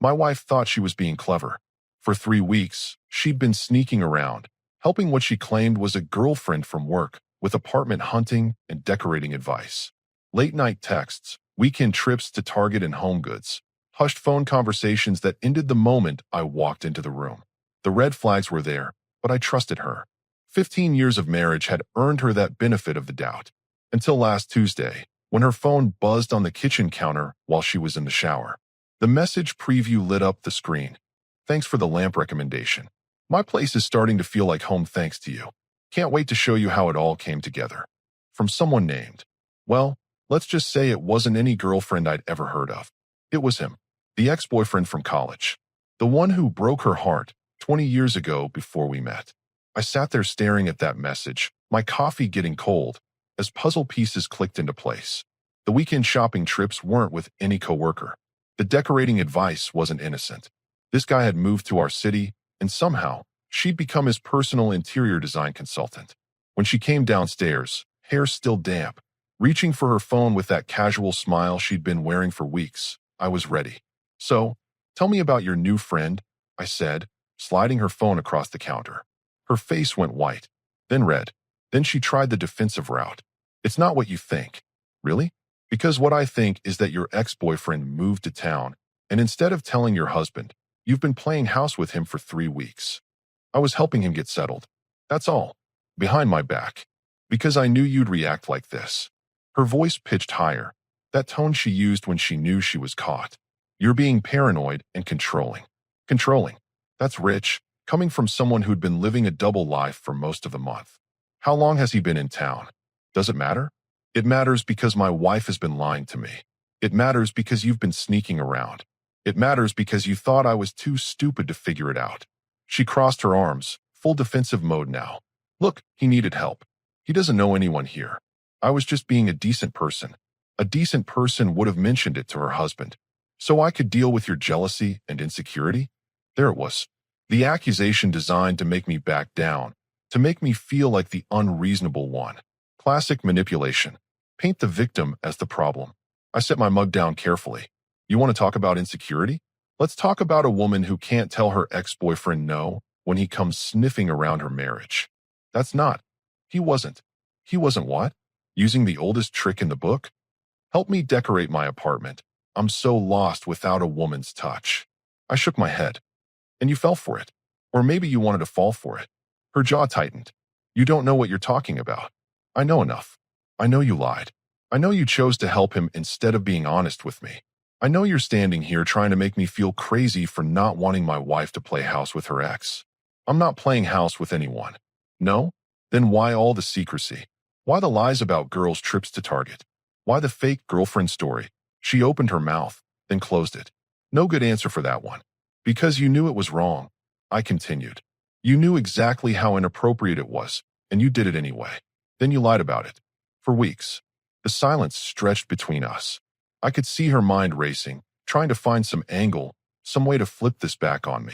My wife thought she was being clever. For 3 weeks, she'd been sneaking around, helping what she claimed was a girlfriend from work with apartment hunting and decorating advice. Late-night texts, weekend trips to Target and Home Goods, hushed phone conversations that ended the moment I walked into the room. The red flags were there, but I trusted her. 15 years of marriage had earned her that benefit of the doubt. Until last Tuesday, when her phone buzzed on the kitchen counter while she was in the shower. The message preview lit up the screen. Thanks for the lamp recommendation. My place is starting to feel like home thanks to you. Can't wait to show you how it all came together. From someone named. Well, let's just say it wasn't any girlfriend I'd ever heard of. It was him, the ex-boyfriend from college. The one who broke her heart 20 years ago before we met. I sat there staring at that message, my coffee getting cold, as puzzle pieces clicked into place. The weekend shopping trips weren't with any coworker. The decorating advice wasn't innocent. This guy had moved to our city, and somehow, she'd become his personal interior design consultant. When she came downstairs, hair still damp, reaching for her phone with that casual smile she'd been wearing for weeks, I was ready. So, tell me about your new friend, I said, sliding her phone across the counter. Her face went white, then red. Then she tried the defensive route. It's not what you think. Really? Because what I think is that your ex-boyfriend moved to town, and instead of telling your husband, you've been playing house with him for 3 weeks. I was helping him get settled. That's all. Behind my back. Because I knew you'd react like this. Her voice pitched higher, that tone she used when she knew she was caught. You're being paranoid and controlling. Controlling. That's rich, coming from someone who'd been living a double life for most of the month. How long has he been in town? Does it matter? It matters because my wife has been lying to me. It matters because you've been sneaking around. It matters because you thought I was too stupid to figure it out. She crossed her arms, full defensive mode now. Look, he needed help. He doesn't know anyone here. I was just being a decent person. A decent person would have mentioned it to her husband. So I could deal with your jealousy and insecurity? There it was. The accusation designed to make me back down, to make me feel like the unreasonable one. Classic manipulation. Paint the victim as the problem. I set my mug down carefully. You want to talk about insecurity? Let's talk about a woman who can't tell her ex-boyfriend no when he comes sniffing around her marriage. That's not. He wasn't. He wasn't what? Using the oldest trick in the book? Help me decorate my apartment. I'm so lost without a woman's touch. I shook my head. And you fell for it. Or maybe you wanted to fall for it. Her jaw tightened. You don't know what you're talking about. I know enough. I know you lied. I know you chose to help him instead of being honest with me. I know you're standing here trying to make me feel crazy for not wanting my wife to play house with her ex. I'm not playing house with anyone. No? Then why all the secrecy? Why the lies about girls' trips to Target? Why the fake girlfriend story? She opened her mouth, then closed it. No good answer for that one. Because you knew it was wrong. I continued. You knew exactly how inappropriate it was, and you did it anyway. Then you lied about it. For weeks. The silence stretched between us. I could see her mind racing, trying to find some angle, some way to flip this back on me.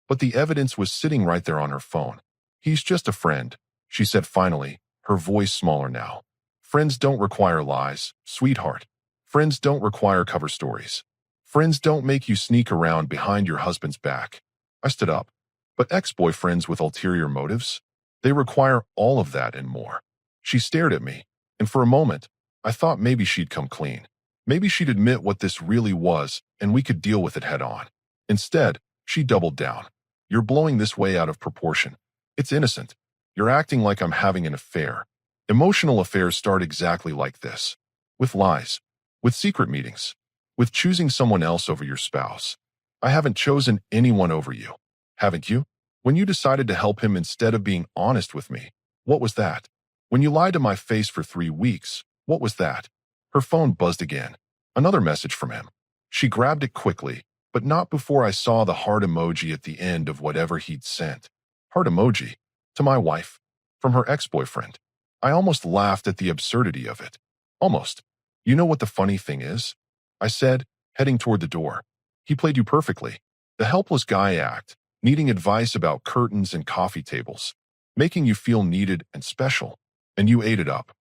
But the evidence was sitting right there on her phone. He's just a friend, she said finally, her voice smaller now. Friends don't require lies, sweetheart. Friends don't require cover stories. Friends don't make you sneak around behind your husband's back. I stood up. But ex-boyfriends with ulterior motives? They require all of that and more. She stared at me, and for a moment, I thought maybe she'd come clean. Maybe she'd admit what this really was, and we could deal with it head on. Instead, she doubled down. You're blowing this way out of proportion. It's innocent. You're acting like I'm having an affair. Emotional affairs start exactly like this. With lies. With secret meetings. With choosing someone else over your spouse. I haven't chosen anyone over you. Haven't you? When you decided to help him instead of being honest with me, what was that? When you lied to my face for 3 weeks, what was that? Her phone buzzed again. Another message from him. She grabbed it quickly, but not before I saw the heart emoji at the end of whatever he'd sent. Heart emoji. To my wife. From her ex-boyfriend. I almost laughed at the absurdity of it. Almost. You know what the funny thing is? I said, heading toward the door. He played you perfectly. The helpless guy act, needing advice about curtains and coffee tables, making you feel needed and special. And you ate it up.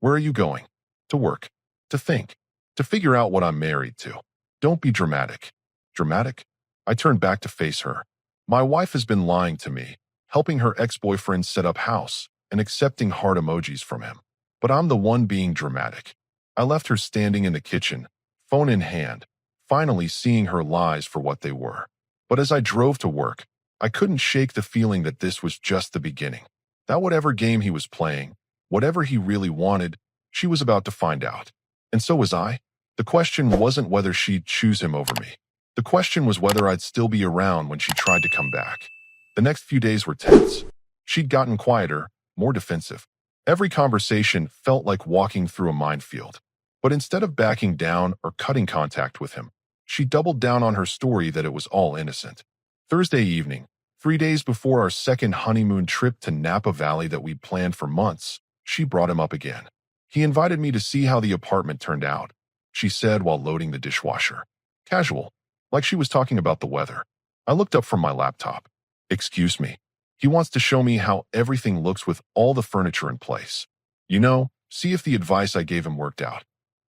Where are you going? To work. To think. To figure out what I'm married to. Don't be dramatic. Dramatic? I turned back to face her. My wife has been lying to me, helping her ex-boyfriend set up house and accepting heart emojis from him. But I'm the one being dramatic. I left her standing in the kitchen, phone in hand, finally seeing her lies for what they were. But as I drove to work, I couldn't shake the feeling that this was just the beginning. That whatever game he was playing, whatever he really wanted, she was about to find out. And so was I. The question wasn't whether she'd choose him over me. The question was whether I'd still be around when she tried to come back. The next few days were tense. She'd gotten quieter, more defensive. Every conversation felt like walking through a minefield. But instead of backing down or cutting contact with him, she doubled down on her story that it was all innocent. Thursday evening, 3 days before our second honeymoon trip to Napa Valley that we'd planned for months, she brought him up again. He invited me to see how the apartment turned out, she said while loading the dishwasher. Casual, like she was talking about the weather. I looked up from my laptop. Excuse me. He wants to show me how everything looks with all the furniture in place. You know, see if the advice I gave him worked out.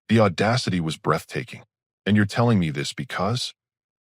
The audacity was breathtaking. And you're telling me this because?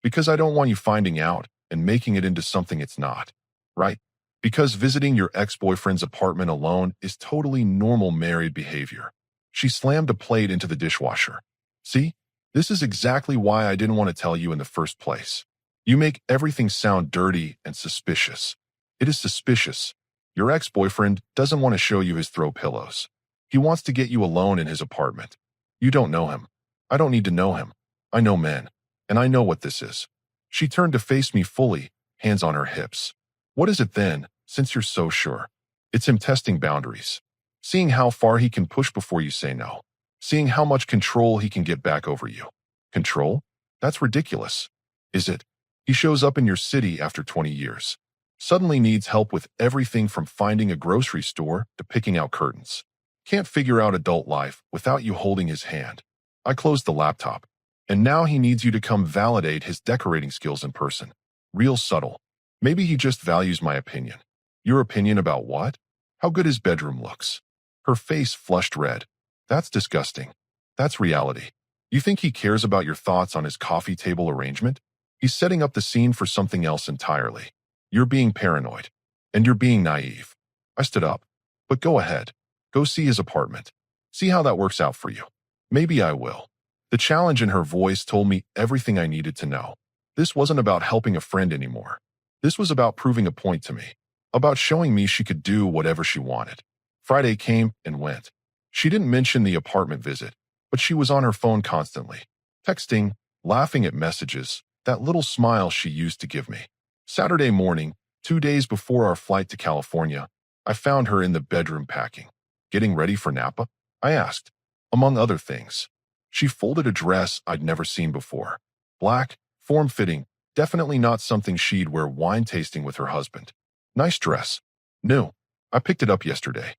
Because I don't want you finding out and making it into something it's not. Right? Because visiting your ex-boyfriend's apartment alone is totally normal married behavior. She slammed a plate into the dishwasher. See? This is exactly why I didn't want to tell you in the first place. You make everything sound dirty and suspicious. It is suspicious. Your ex-boyfriend doesn't want to show you his throw pillows. He wants to get you alone in his apartment. You don't know him. I don't need to know him. I know men, and I know what this is. She turned to face me fully, hands on her hips. What is it then, since you're so sure? It's him testing boundaries. Seeing how far he can push before you say no. Seeing how much control he can get back over you. Control? That's ridiculous. Is it? He shows up in your city after 20 years. Suddenly needs help with everything from finding a grocery store to picking out curtains. Can't figure out adult life without you holding his hand. I closed the laptop. And now he needs you to come validate his decorating skills in person. Real subtle. Maybe he just values my opinion. Your opinion about what? How good his bedroom looks. Her face flushed red. That's disgusting. That's reality. You think he cares about your thoughts on his coffee table arrangement? He's setting up the scene for something else entirely. You're being paranoid. And you're being naive. I stood up. But go ahead. Go see his apartment. See how that works out for you. Maybe I will. The challenge in her voice told me everything I needed to know. This wasn't about helping a friend anymore. This was about proving a point to me. About showing me she could do whatever she wanted. Friday came and went. She didn't mention the apartment visit, but she was on her phone constantly. Texting, laughing at messages, that little smile she used to give me. Saturday morning, 2 days before our flight to California, I found her in the bedroom packing. Getting ready for Napa? I asked. Among other things. She folded a dress I'd never seen before. Black, form-fitting, definitely not something she'd wear wine tasting with her husband. Nice dress. New. I picked it up yesterday.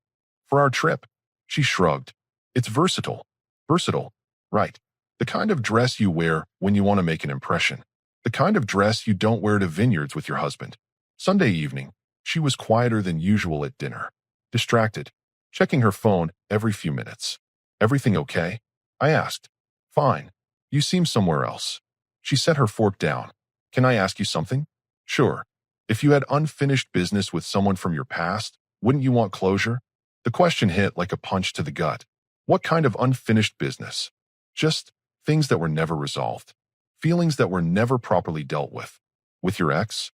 For our trip. She shrugged. It's versatile. Versatile. Right. The kind of dress you wear when you want to make an impression. The kind of dress you don't wear to vineyards with your husband. Sunday evening, she was quieter than usual at dinner. Distracted. Checking her phone every few minutes. Everything okay? I asked. Fine. You seem somewhere else. She set her fork down. Can I ask you something? Sure. If you had unfinished business with someone from your past, wouldn't you want closure? The question hit like a punch to the gut. What kind of unfinished business? Just things that were never resolved. Feelings that were never properly dealt with. With your ex?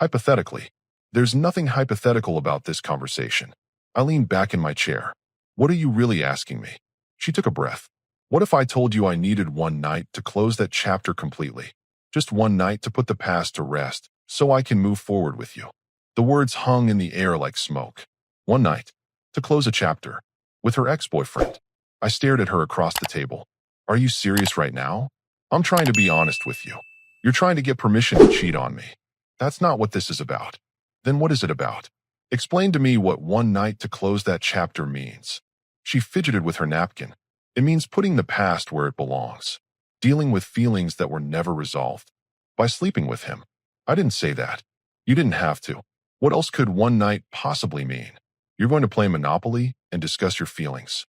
Hypothetically. There's nothing hypothetical about this conversation. I leaned back in my chair. What are you really asking me? She took a breath. What if I told you I needed one night to close that chapter completely? Just one night to put the past to rest, so I can move forward with you. The words hung in the air like smoke. One night. To close a chapter. With her ex-boyfriend. I stared at her across the table. Are you serious right now? I'm trying to be honest with you. You're trying to get permission to cheat on me. That's not what this is about. Then what is it about? Explain to me what one night to close that chapter means. She fidgeted with her napkin. It means putting the past where it belongs. Dealing with feelings that were never resolved. By sleeping with him. I didn't say that. You didn't have to. What else could one night possibly mean? You're going to play Monopoly and discuss your feelings.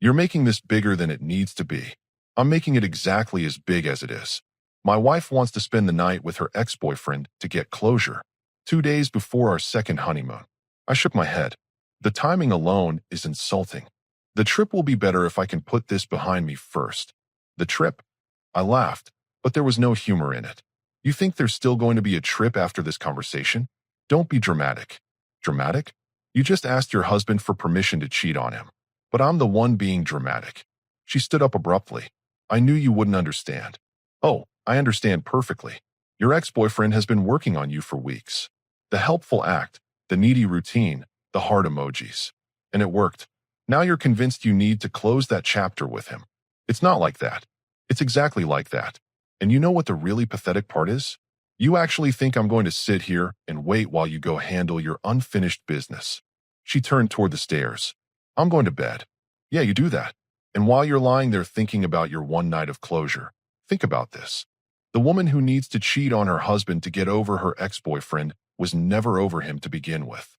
You're making this bigger than it needs to be. I'm making it exactly as big as it is. My wife wants to spend the night with her ex-boyfriend to get closure, 2 days before our second honeymoon. I shook my head. The timing alone is insulting. The trip will be better if I can put this behind me first. The trip? I laughed, but there was no humor in it. You think there's still going to be a trip after this conversation? Don't be dramatic. Dramatic? You just asked your husband for permission to cheat on him. But I'm the one being dramatic. She stood up abruptly. I knew you wouldn't understand. Oh, I understand perfectly. Your ex-boyfriend has been working on you for weeks. The helpful act, the needy routine, the heart emojis. And it worked. Now you're convinced you need to close that chapter with him. It's not like that. It's exactly like that. And you know what the really pathetic part is? You actually think I'm going to sit here and wait while you go handle your unfinished business. She turned toward the stairs. I'm going to bed. Yeah, you do that. And while you're lying there thinking about your one night of closure, think about this. The woman who needs to cheat on her husband to get over her ex-boyfriend was never over him to begin with.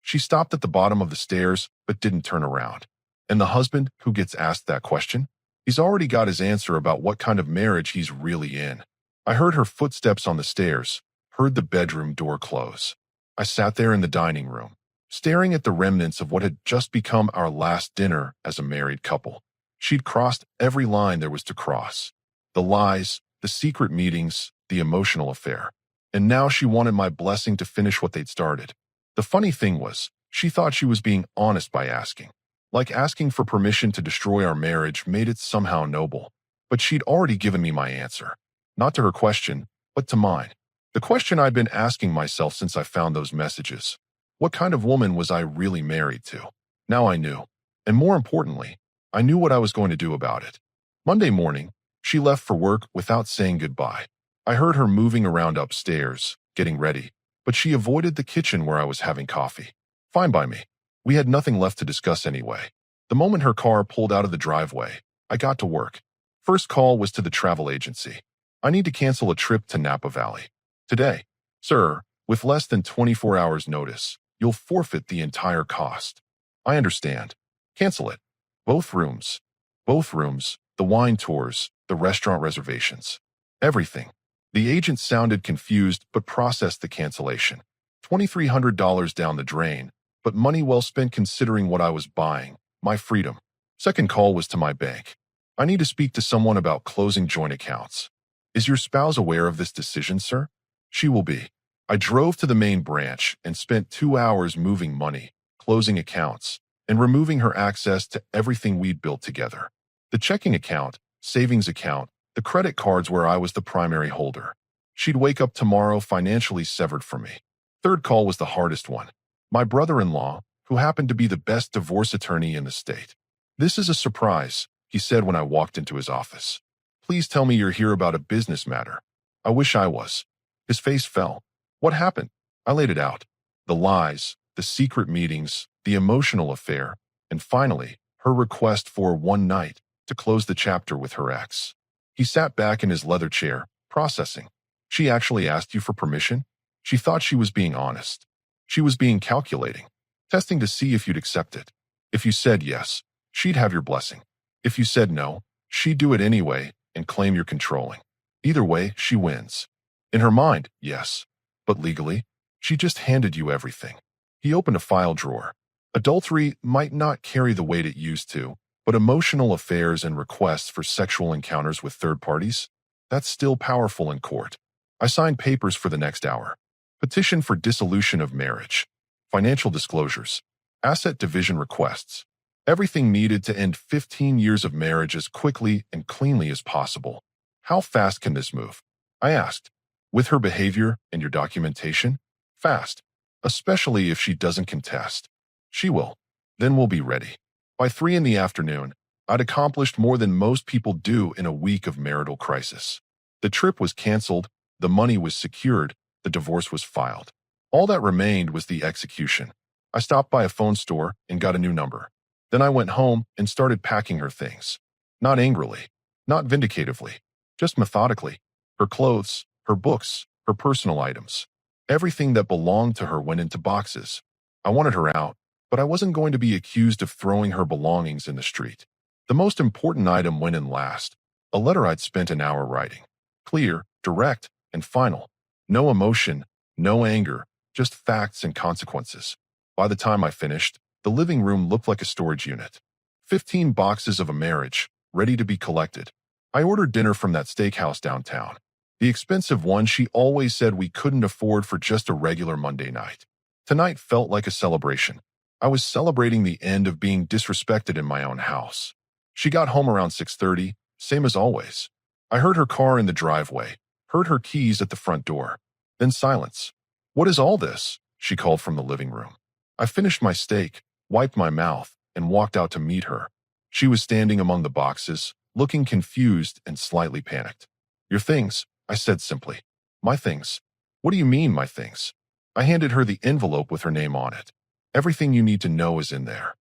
She stopped at the bottom of the stairs but didn't turn around. And the husband who gets asked that question? He's already got his answer about what kind of marriage he's really in. I heard her footsteps on the stairs, heard the bedroom door close. I sat there in the dining room, staring at the remnants of what had just become our last dinner as a married couple. She'd crossed every line there was to cross. The lies, the secret meetings, the emotional affair. And now she wanted my blessing to finish what they'd started. The funny thing was, she thought she was being honest by asking. Like asking for permission to destroy our marriage made it somehow noble. But she'd already given me my answer. Not to her question, but to mine. The question I'd been asking myself since I found those messages. What kind of woman was I really married to? Now I knew. And more importantly, I knew what I was going to do about it. Monday morning, she left for work without saying goodbye. I heard her moving around upstairs, getting ready, but she avoided the kitchen where I was having coffee. Fine by me. We had nothing left to discuss anyway. The moment her car pulled out of the driveway, I got to work. First call was to the travel agency. I need to cancel a trip to Napa Valley. Today. Sir, with less than 24 hours notice, you'll forfeit the entire cost. I understand. Cancel it. Both rooms. Both rooms, the wine tours, the restaurant reservations. Everything. The agent sounded confused but processed the cancellation. $2,300 down the drain, but money well spent considering what I was buying, my freedom. Second call was to my bank. I need to speak to someone about closing joint accounts. Is your spouse aware of this decision, sir? She will be. I drove to the main branch and spent 2 hours moving money, closing accounts, and removing her access to everything we'd built together. The checking account, savings account, the credit cards where I was the primary holder. She'd wake up tomorrow financially severed from me. Third call was the hardest one. My brother-in-law, who happened to be the best divorce attorney in the state. This is a surprise, he said when I walked into his office. Please tell me you're here about a business matter. I wish I was. His face fell. What happened? I laid it out. The lies, the secret meetings, the emotional affair, and finally, her request for one night to close the chapter with her ex. He sat back in his leather chair, processing. She actually asked you for permission? She thought she was being honest. She was being calculating, testing to see if you'd accept it. If you said yes, she'd have your blessing. If you said no, she'd do it anyway and claim you're controlling. Either way, she wins. In her mind, yes. But legally, she just handed you everything. He opened a file drawer. Adultery might not carry the weight it used to, but emotional affairs and requests for sexual encounters with third parties? That's still powerful in court. I signed papers for the next hour. Petition for dissolution of marriage. Financial disclosures. Asset division requests. Everything needed to end 15 years of marriage as quickly and cleanly as possible. How fast can this move? I asked. With her behavior and your documentation? Fast. Especially if she doesn't contest. She will. Then we'll be ready. By 3 in the afternoon, I'd accomplished more than most people do in a week of marital crisis. The trip was canceled, the money was secured, the divorce was filed. All that remained was the execution. I stopped by a phone store and got a new number. Then I went home and started packing her things. Not angrily, not vindicatively, just methodically. Her clothes, her books, her personal items. Everything that belonged to her went into boxes. I wanted her out, but I wasn't going to be accused of throwing her belongings in the street. The most important item went in last, a letter I'd spent an hour writing. Clear, direct, and final. No emotion, no anger, just facts and consequences. By the time I finished, the living room looked like a storage unit. 15 boxes of a marriage, ready to be collected. I ordered dinner from that steakhouse downtown. The expensive one she always said we couldn't afford for just a regular Monday night. Tonight felt like a celebration. I was celebrating the end of being disrespected in my own house. She got home around 6:30, same as always. I heard her car in the driveway, heard her keys at the front door. Then silence. "What is all this?" she called from the living room. I finished my steak, wiped my mouth, and walked out to meet her. She was standing among the boxes, looking confused and slightly panicked. "Your things," I said simply. "My things." "What do you mean, my things?" I handed her the envelope with her name on it. "Everything you need to know is in there."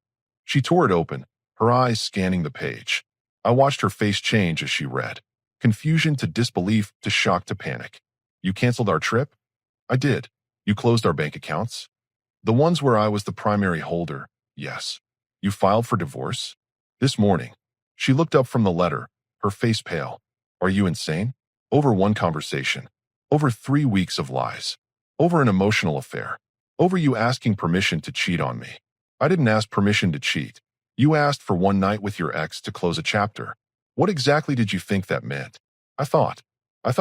She tore it open, her eyes scanning the page. I watched her face change as she read. Confusion to disbelief to shock to panic. "You canceled our trip?" "I did." "You closed our bank accounts?" "The ones where I was the primary holder, yes." "You filed for divorce?" "This morning." She looked up from the letter, her face pale. "Are you insane?" "Over one conversation. Over 3 weeks of lies. Over an emotional affair. Over you asking permission to cheat on me." "I didn't ask permission to cheat. You asked for one night with your ex to close a chapter. What exactly did you think that meant?" I thought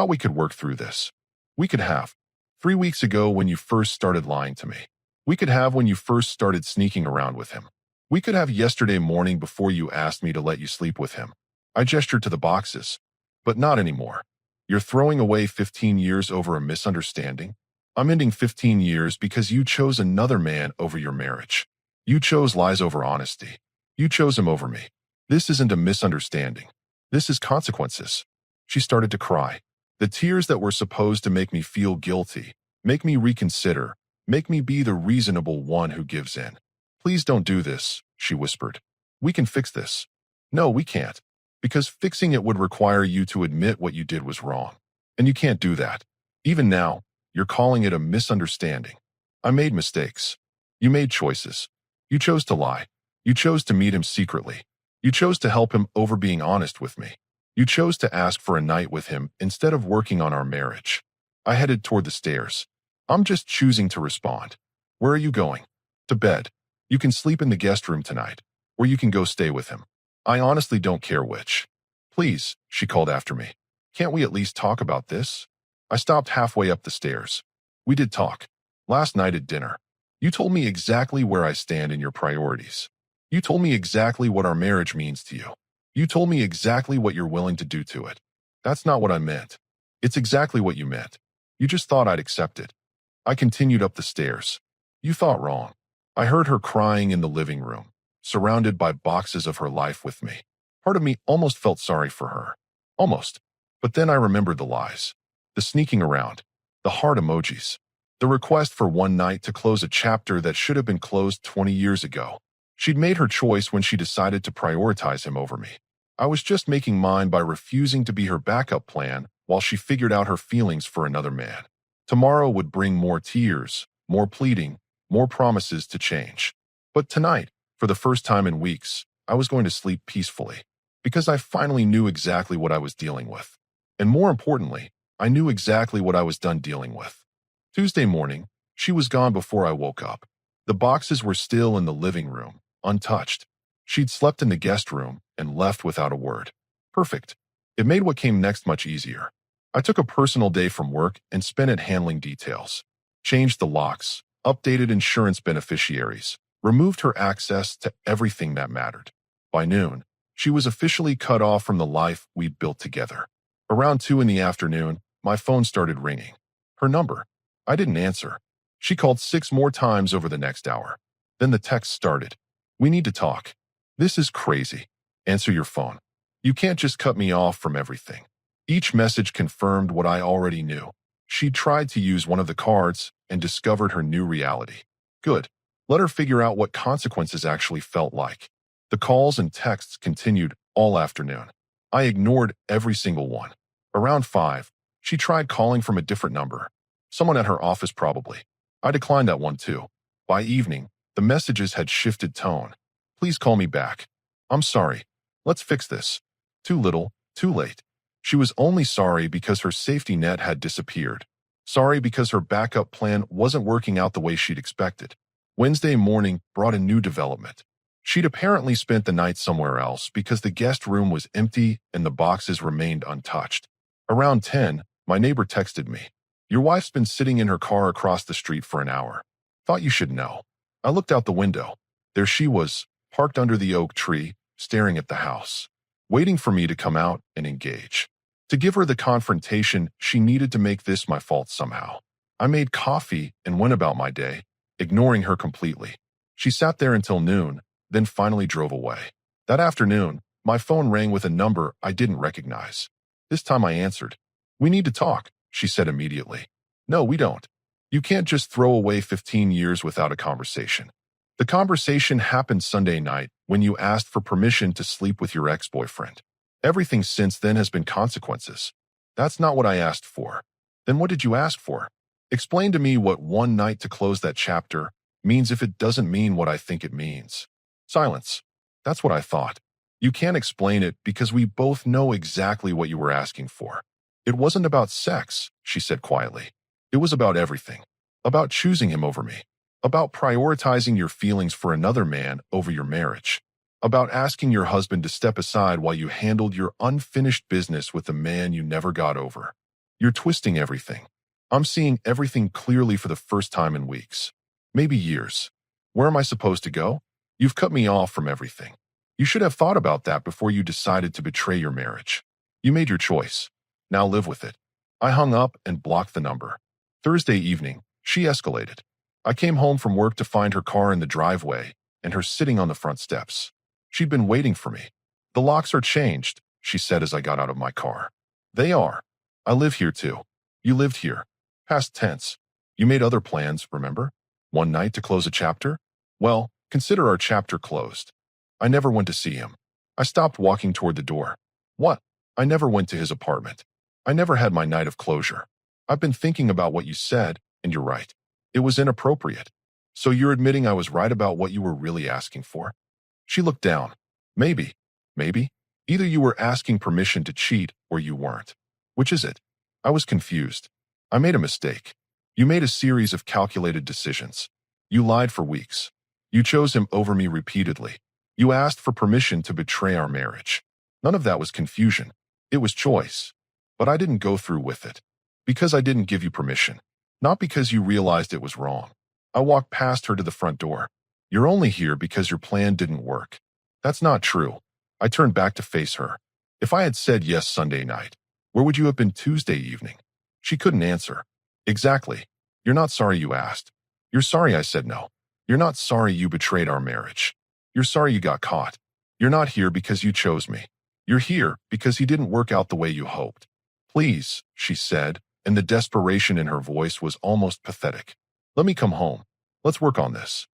we could work through this. We could have. 3 weeks ago when you first started lying to me. We could have when you first started sneaking around with him. We could have yesterday morning before you asked me to let you sleep with him." I gestured to the boxes. "But not anymore. You're throwing away 15 years over a misunderstanding? I'm ending 15 years because you chose another man over your marriage. You chose lies over honesty. You chose him over me. This isn't a misunderstanding. This is consequences." She started to cry. The tears that were supposed to make me feel guilty, make me reconsider, make me be the reasonable one who gives in. "Please don't do this," she whispered. "We can fix this." "No, we can't. Because fixing it would require you to admit what you did was wrong. And you can't do that. Even now, you're calling it a misunderstanding. I made mistakes. You made choices. You chose to lie. You chose to meet him secretly. You chose to help him over being honest with me. You chose to ask for a night with him instead of working on our marriage." I headed toward the stairs. "I'm just choosing to respond." "Where are you going?" "To bed. You can sleep in the guest room tonight, or you can go stay with him. I honestly don't care which." "Please," she called after me. "Can't we at least talk about this?" I stopped halfway up the stairs. "We did talk. Last night at dinner. You told me exactly where I stand in your priorities. You told me exactly what our marriage means to you. You told me exactly what you're willing to do to it. That's not what I meant. It's exactly what you meant. You just thought I'd accept it." I continued up the stairs. "You thought wrong." I heard her crying in the living room, surrounded by boxes of her life with me. Part of me almost felt sorry for her. Almost. But then I remembered the lies. The sneaking around. The heart emojis. The request for one night to close a chapter that should have been closed 20 years ago. She'd made her choice when she decided to prioritize him over me. I was just making mine by refusing to be her backup plan while she figured out her feelings for another man. Tomorrow would bring more tears, more pleading, more promises to change. But tonight, for the first time in weeks, I was going to sleep peacefully, because I finally knew exactly what I was dealing with. And more importantly, I knew exactly what I was done dealing with. Tuesday morning, she was gone before I woke up. The boxes were still in the living room, untouched. She'd slept in the guest room and left without a word. Perfect. It made what came next much easier. I took a personal day from work and spent it handling details. Changed the locks, updated insurance beneficiaries, removed her access to everything that mattered. By noon, she was officially cut off from the life we'd built together. Around 2 in the afternoon, my phone started ringing. Her number. I didn't answer. She called 6 more times over the next hour. Then the text started. "We need to talk. This is crazy. Answer your phone. You can't just cut me off from everything." Each message confirmed what I already knew. She tried to use one of the cards and discovered her new reality. Good. Let her figure out what consequences actually felt like. The calls and texts continued all afternoon. I ignored every single one. Around 5, she tried calling from a different number. Someone at her office probably. I declined that one too. By evening, the messages had shifted tone. "Please call me back. I'm sorry. Let's fix this." Too little, too late. She was only sorry because her safety net had disappeared. Sorry because her backup plan wasn't working out the way she'd expected. Wednesday morning brought a new development. She'd apparently spent the night somewhere else because the guest room was empty and the boxes remained untouched. Around 10, my neighbor texted me. Your wife's been sitting in her car across the street for an hour. Thought you should know. I looked out the window. There she was, parked under the oak tree, staring at the house, waiting for me to come out and engage. To give her the confrontation, she needed to make this my fault somehow. I made coffee and went about my day, ignoring her completely. She sat there until noon, then finally drove away. That afternoon, my phone rang with a number I didn't recognize. This time I answered. We need to talk, she said immediately. No, we don't. You can't just throw away 15 years without a conversation. The conversation happened Sunday night when you asked for permission to sleep with your ex-boyfriend. Everything since then has been consequences. That's not what I asked for. Then what did you ask for? Explain to me what one night to close that chapter means if it doesn't mean what I think it means. Silence. That's what I thought. You can't explain it because we both know exactly what you were asking for. It wasn't about sex, she said quietly. It was about everything. About choosing him over me. About prioritizing your feelings for another man over your marriage. About asking your husband to step aside while you handled your unfinished business with a man you never got over. You're twisting everything. I'm seeing everything clearly for the first time in weeks. Maybe years. Where am I supposed to go? You've cut me off from everything. You should have thought about that before you decided to betray your marriage. You made your choice. Now live with it. I hung up and blocked the number. Thursday evening, she escalated. I came home from work to find her car in the driveway and her sitting on the front steps. She'd been waiting for me. The locks are changed, she said as I got out of my car. They are. I live here too. You lived here. Past tense. You made other plans, remember? One night to close a chapter? Well, consider our chapter closed. I never went to see him. I stopped walking toward the door. What? I never went to his apartment. I never had my night of closure. I've been thinking about what you said, and you're right. It was inappropriate. So you're admitting I was right about what you were really asking for? She looked down. Maybe. Maybe. Either you were asking permission to cheat or you weren't. Which is it? I was confused. I made a mistake. You made a series of calculated decisions. You lied for weeks. You chose him over me repeatedly. You asked for permission to betray our marriage. None of that was confusion. It was choice. But I didn't go through with it. Because I didn't give you permission. Not because you realized it was wrong. I walked past her to the front door. You're only here because your plan didn't work. That's not true. I turned back to face her. If I had said yes Sunday night, where would you have been Tuesday evening? She couldn't answer. Exactly. You're not sorry you asked. You're sorry I said no. You're not sorry you betrayed our marriage. You're sorry you got caught. You're not here because you chose me. You're here because he didn't work out the way you hoped. Please, she said, and the desperation in her voice was almost pathetic. Let me come home. Let's work on this.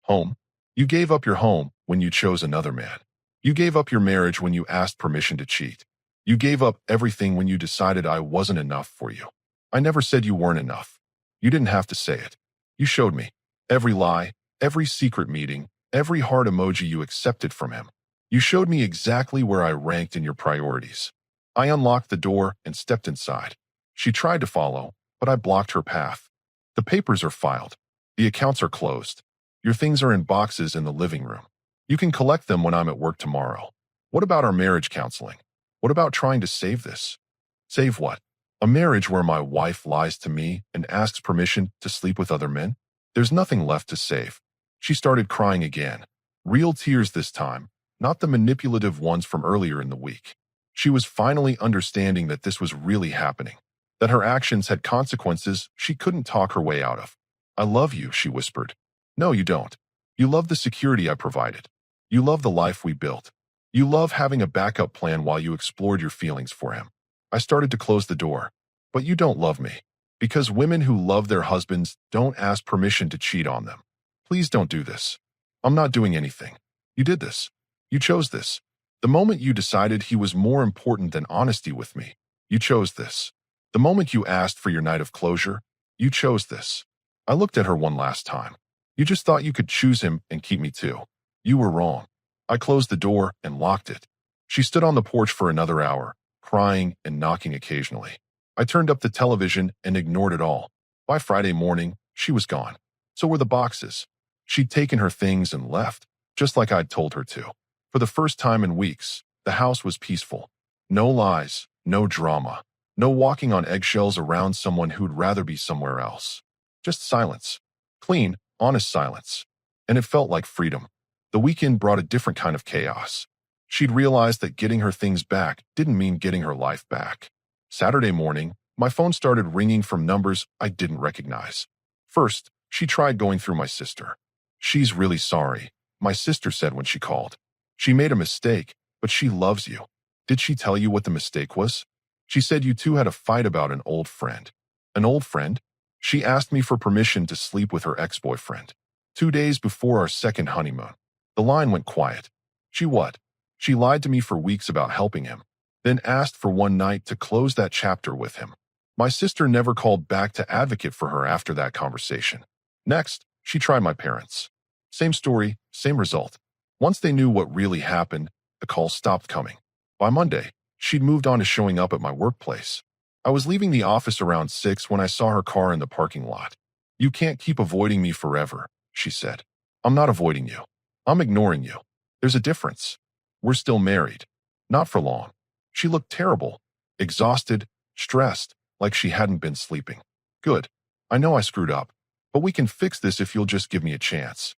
Home? You gave up your home when you chose another man. You gave up your marriage when you asked permission to cheat. You gave up everything when you decided I wasn't enough for you. I never said you weren't enough. You didn't have to say it. You showed me. Every lie, every secret meeting, every heart emoji you accepted from him. You showed me exactly where I ranked in your priorities. I unlocked the door and stepped inside. She tried to follow, but I blocked her path. The papers are filed. The accounts are closed. Your things are in boxes in the living room. You can collect them when I'm at work tomorrow. What about our marriage counseling? What about trying to save this? Save what? A marriage where my wife lies to me and asks permission to sleep with other men? There's nothing left to save. She started crying again. Real tears this time, not the manipulative ones from earlier in the week. She was finally understanding that this was really happening, that her actions had consequences she couldn't talk her way out of. I love you, she whispered. No, you don't. You love the security I provided. You love the life we built. You love having a backup plan while you explored your feelings for him. I started to close the door. But you don't love me. Because women who love their husbands don't ask permission to cheat on them. Please don't do this. I'm not doing anything. You did this. You chose this. The moment you decided he was more important than honesty with me, you chose this. The moment you asked for your night of closure, you chose this. I looked at her one last time. You just thought you could choose him and keep me too. You were wrong. I closed the door and locked it. She stood on the porch for another hour, crying and knocking occasionally. I turned up the television and ignored it all. By Friday morning, she was gone. So were the boxes. She'd taken her things and left, just like I'd told her to. For the first time in weeks, the house was peaceful. No lies, no drama, no walking on eggshells around someone who'd rather be somewhere else. Just silence. Clean, honest silence. And it felt like freedom. The weekend brought a different kind of chaos. She'd realized that getting her things back didn't mean getting her life back. Saturday morning, my phone started ringing from numbers I didn't recognize. First, she tried going through my sister. "She's really sorry," my sister said when she called. "She made a mistake, but she loves you." "Did she tell you what the mistake was?" "She said you two had a fight about an old friend." "An old friend?" "She asked me for permission to sleep with her ex-boyfriend. 2 days before our second honeymoon." The line went quiet. "She what?" "She lied to me for weeks about helping him, then asked for one night to close that chapter with him." My sister never called back to advocate for her after that conversation. Next, she tried my parents. Same story, same result. Once they knew what really happened, the calls stopped coming. By Monday, she'd moved on to showing up at my workplace. I was leaving the office around 6 when I saw her car in the parking lot. "You can't keep avoiding me forever," she said. "I'm not avoiding you. I'm ignoring you. There's a difference. We're still married. Not for long." She looked terrible, exhausted, stressed, like she hadn't been sleeping. "Good. I know I screwed up, but we can fix this if you'll just give me a chance."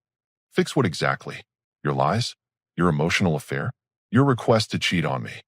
"Fix what exactly? Your lies? Your emotional affair? Your request to cheat on me?"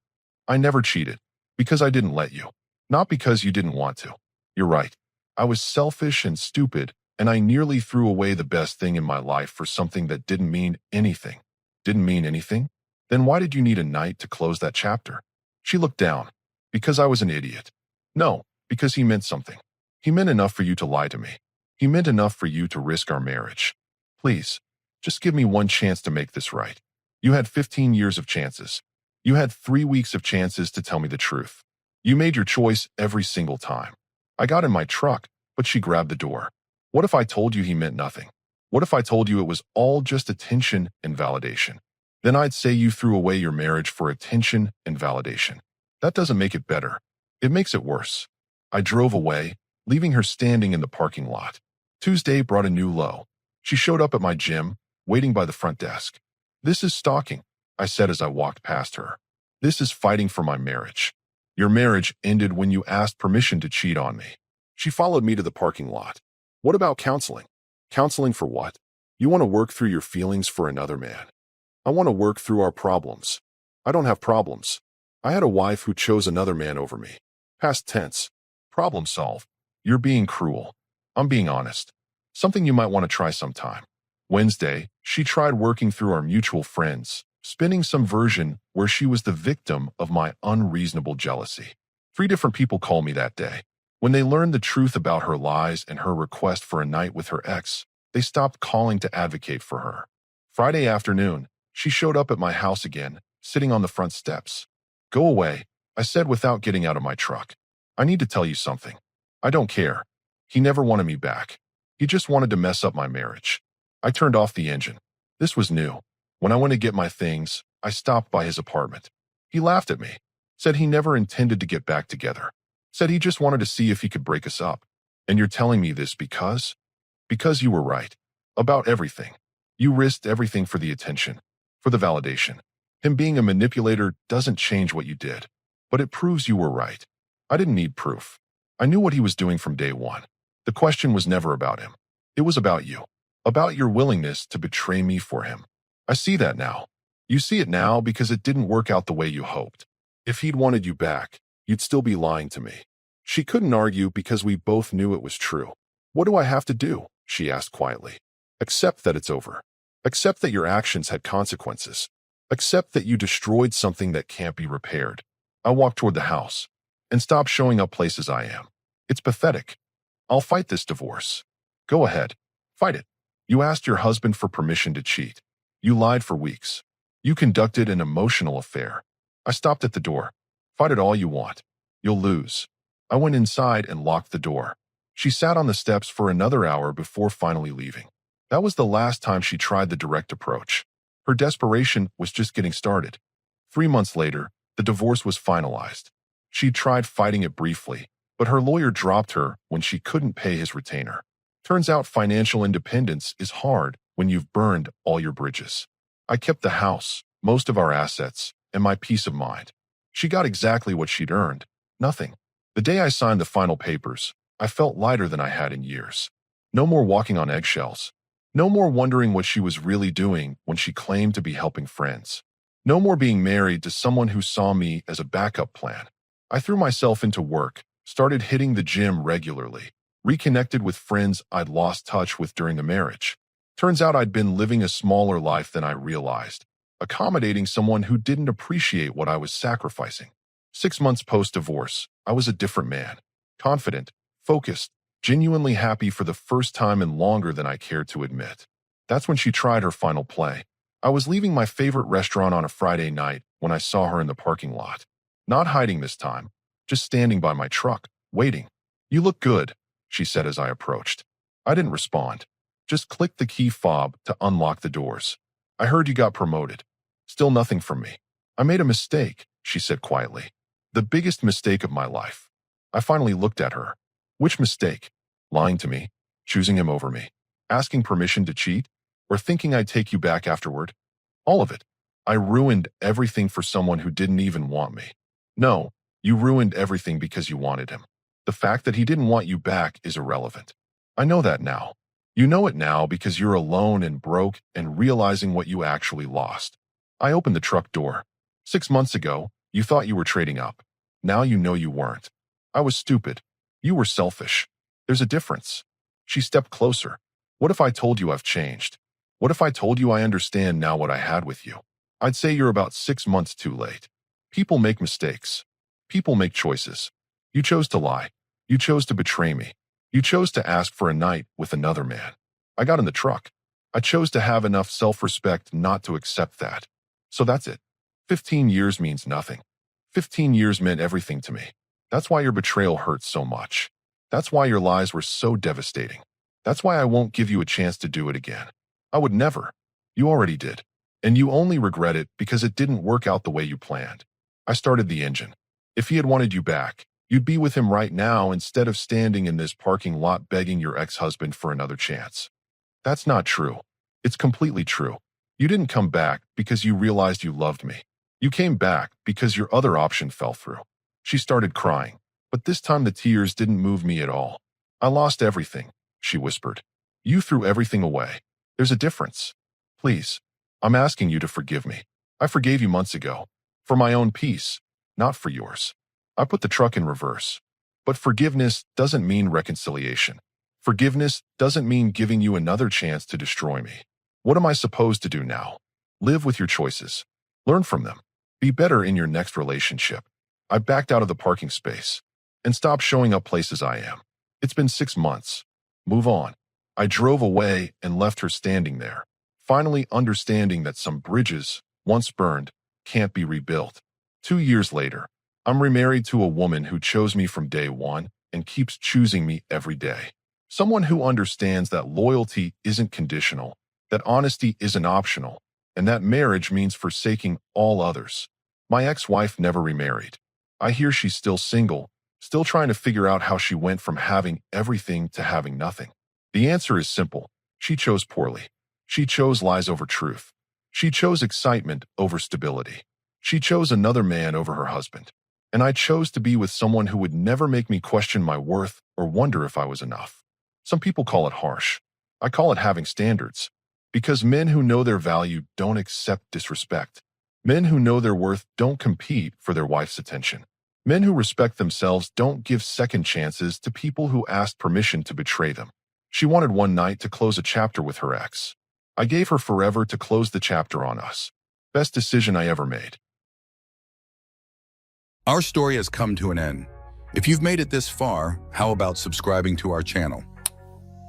"I never cheated, because I didn't let you. Not because you didn't want to. You're right. I was selfish and stupid, and I nearly threw away the best thing in my life for something that didn't mean anything." "Didn't mean anything? Then why did you need a night to close that chapter?" She looked down. "Because I was an idiot." "No, because he meant something. He meant enough for you to lie to me. He meant enough for you to risk our marriage. Please, just give me one chance to make this right. You had 15 years of chances. You had 3 weeks of chances to tell me the truth. You made your choice every single time." I got in my truck, but she grabbed the door. "What if I told you he meant nothing? What if I told you it was all just attention and validation? Then I'd say you threw away your marriage for attention and validation. That doesn't make it better. It makes it worse." I drove away, leaving her standing in the parking lot. Tuesday brought a new low. She showed up at my gym, waiting by the front desk. "This is stalking," I said as I walked past her. "This is fighting for my marriage. Your marriage ended when you asked permission to cheat on me." She followed me to the parking lot. "What about counseling?" "Counseling for what? You want to work through your feelings for another man." "I want to work through our problems." "I don't have problems. I had a wife who chose another man over me." Past tense. Problem solved. You're being cruel. I'm being honest. Something you might want to try sometime. Wednesday, she tried working through our mutual friends, spinning some version where she was the victim of my unreasonable jealousy. 3 different people called me that day. When they learned the truth about her lies and her request for a night with her ex, they stopped calling to advocate for her. Friday afternoon, she showed up at my house again, sitting on the front steps. "Go away," I said without getting out of my truck. "I need to tell you something." "I don't care. He never wanted me back. He just wanted to mess up my marriage." I turned off the engine. This was new. When I went to get my things, I stopped by his apartment. He laughed at me, said he never intended to get back together, said he just wanted to see if he could break us up. "And you're telling me this because?" "Because you were right. About everything. You risked everything for the attention, for the validation. Him being a manipulator doesn't change what you did, but it proves you were right." I didn't need proof. I knew what he was doing from day one. The question was never about him. It was about you. About your willingness to betray me for him. I see that now. You see it now because it didn't work out the way you hoped. If he'd wanted you back, you'd still be lying to me. She couldn't argue because we both knew it was true. "What do I have to do?" she asked quietly. "Accept that it's over. Accept that your actions had consequences. Accept that you destroyed something that can't be repaired." I walked toward the house. "And stop showing up places I am. It's pathetic. I'll fight this divorce." "Go ahead. Fight it. You asked your husband for permission to cheat. You lied for weeks. You conducted an emotional affair." I stopped at the door. "Fight it all you want. You'll lose." I went inside and locked the door. She sat on the steps for another hour before finally leaving. That was the last time she tried the direct approach. Her desperation was just getting started. 3 months later, the divorce was finalized. She tried fighting it briefly, but her lawyer dropped her when she couldn't pay his retainer. Turns out financial independence is hard when you've burned all your bridges. I kept the house, most of our assets, and my peace of mind. She got exactly what she'd earned, nothing. The day I signed the final papers, I felt lighter than I had in years. No more walking on eggshells. No more wondering what she was really doing when she claimed to be helping friends. No more being married to someone who saw me as a backup plan. I threw myself into work, started hitting the gym regularly, reconnected with friends I'd lost touch with during the marriage. Turns out I'd been living a smaller life than I realized, accommodating someone who didn't appreciate what I was sacrificing. 6 months post-divorce, I was a different man. Confident, focused, genuinely happy for the first time in longer than I cared to admit. That's when she tried her final play. I was leaving my favorite restaurant on a Friday night when I saw her in the parking lot. Not hiding this time, just standing by my truck, waiting. "You look good," she said as I approached. I didn't respond, just clicked the key fob to unlock the doors. "I heard you got promoted." "Still nothing from me." "I made a mistake," she said quietly. "The biggest mistake of my life." I finally looked at her. Which mistake? Lying to me, choosing him over me, asking permission to cheat, or thinking I'd take you back afterward? All of it. I ruined everything for someone who didn't even want me. No, you ruined everything because you wanted him. The fact that he didn't want you back is irrelevant. I know that now. You know it now because you're alone and broke and realizing what you actually lost. I opened the truck door. 6 months ago, you thought you were trading up. Now you know you weren't. I was stupid. You were selfish. There's a difference. She stepped closer. What if I told you I've changed? What if I told you I understand now what I had with you? I'd say you're about 6 months too late. People make mistakes. People make choices. You chose to lie. You chose to betray me. You chose to ask for a night with another man. I got in the truck. I chose to have enough self-respect not to accept that. So that's it. 15 years means nothing. 15 years meant everything to me. That's why your betrayal hurts so much. That's why your lies were so devastating. That's why I won't give you a chance to do it again. I would never. You already did. And you only regret it because it didn't work out the way you planned. I started the engine. If he had wanted you back, you'd be with him right now instead of standing in this parking lot begging your ex-husband for another chance. That's not true. It's completely true. You didn't come back because you realized you loved me. You came back because your other option fell through. She started crying, but this time the tears didn't move me at all. I lost everything, she whispered. You threw everything away. There's a difference. Please, I'm asking you to forgive me. I forgave you months ago. For my own peace, not for yours. I put the truck in reverse. But forgiveness doesn't mean reconciliation. Forgiveness doesn't mean giving you another chance to destroy me. What am I supposed to do now? Live with your choices. Learn from them. Be better in your next relationship. I backed out of the parking space and stopped showing up places I am. It's been 6 months. Move on. I drove away and left her standing there, finally understanding that some bridges, once burned, can't be rebuilt. 2 years later, I'm remarried to a woman who chose me from day one and keeps choosing me every day. Someone who understands that loyalty isn't conditional, that honesty isn't optional, and that marriage means forsaking all others. My ex-wife never remarried. I hear she's still single, still trying to figure out how she went from having everything to having nothing. The answer is simple. She chose poorly. She chose lies over truth. She chose excitement over stability. She chose another man over her husband. And I chose to be with someone who would never make me question my worth or wonder if I was enough. Some people call it harsh. I call it having standards. Because men who know their value don't accept disrespect. Men who know their worth don't compete for their wife's attention. Men who respect themselves don't give second chances to people who asked permission to betray them. She wanted one night to close a chapter with her ex. I gave her forever to close the chapter on us. Best decision I ever made. Our story has come to an end. If you've made it this far, how about subscribing to our channel?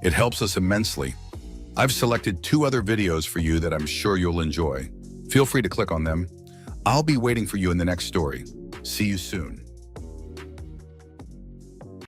It helps us immensely. I've selected 2 other videos for you that I'm sure you'll enjoy. Feel free to click on them. I'll be waiting for you in the next story. See you soon.